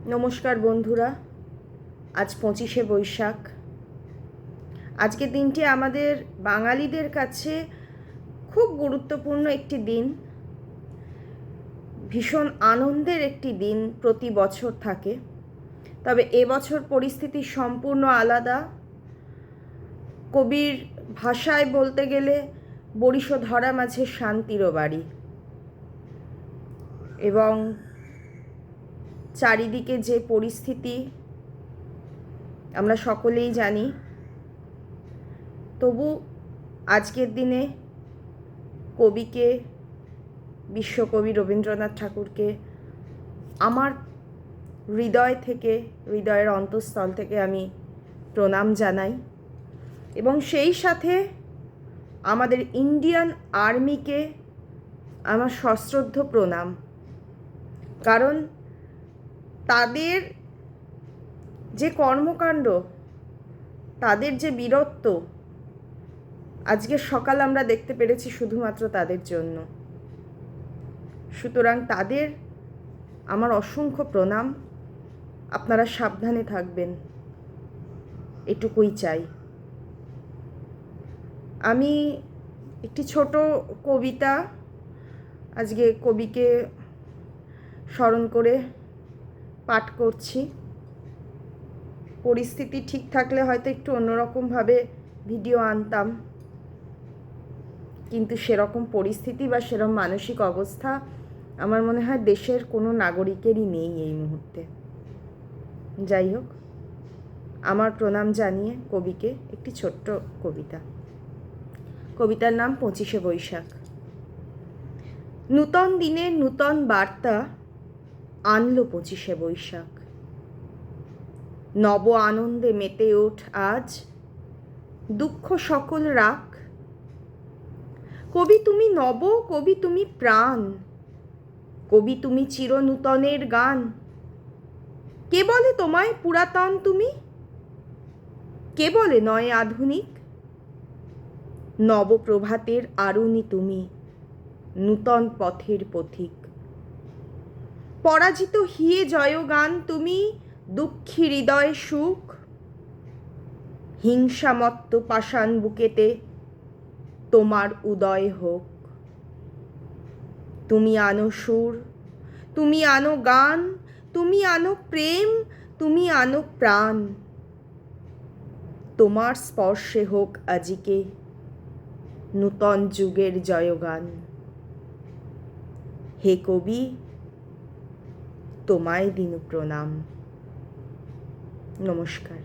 নমস্কার বন্ধুরা, আজ 25শে বৈশাখ। আজকের দিনটি আমাদের বাঙালিদের কাছে খুব গুরুত্বপূর্ণ একটি দিন, ভীষণ আনন্দের একটি দিন প্রতি বছর থাকে। তবে এবছর পরিস্থিতি সম্পূর্ণ আলাদা। কবির ভাষায় বলতে গেলে বরিশো ধরা মাঝে শান্তিরও বাড়ি, এবং চারিদিকে যে পরিস্থিতি আমরা সকলেই জানি। তবু আজকের দিনে কবিকে, বিশ্বকবি রবীন্দ্রনাথ ঠাকুরকে আমার হৃদয় থেকে, হৃদয়ের অন্তঃস্থল থেকে আমি প্রণাম জানাই, এবং সেই সাথে আমাদের ইন্ডিয়ান আর্মিকে আমার সশ্রদ্ধ প্রণাম। কারণ তাদের যে কর্মকাণ্ড, তাদের যে বীরত্ব, আজকে সকাল আমরা দেখতে পেরেছি শুধুমাত্র তাদের জন্য। সুতরাং তাদের আমার অসংখ্য প্রণাম। আপনারা সাবধানে থাকবেন, এটুকুই চাই। আমি একটি ছোট কবিতা আজকে কবিকে স্মরণ করে পাঠ করছি। পরিস্থিতি ঠিক থাকলে হয়তো একটু অন্যরকমভাবে ভিডিও আনতাম, কিন্তু সেরকম পরিস্থিতি বা সেরকম মানসিক অবস্থা আমার মনে হয় দেশের কোনো নাগরিকেরই নেই এই মুহূর্তে। যাই হোক, আমার প্রণাম জানিয়ে কবিকে একটি ছোট্ট কবিতা। কবিতার নাম 25শে বৈশাখ। নূতন দিনের নূতন বার্তা আনলো 25শে বৈশাখ। নব আনন্দে মেতে ওঠ আজ, দুঃখ সকল রাখ। কবি তুমি নব, কবি তুমি প্রাণ, কবি তুমি চিরনূতনের গান। কে বলে তোমায় পুরাতন তুমি? কে বলে নয় আধুনিক? নবপ্রভাতের আরুণী তুমি, নূতন পথের পথিক। পরাজিত হিয়ে জয়গান তুমি, দুঃখী হৃদয় সুখ। হিংসামত্ত পাষাণ বুকেতে তোমার উদয় হোক। তুমি আনো সুর, তুমি আনো গান, তুমি আনো প্রেম, তুমি আনো প্রাণ। তোমার স্পর্শে হোক আজিকে নূতন যুগের জয়গান। হে কবি, তোমায় দিনু প্রণাম। নমস্কার।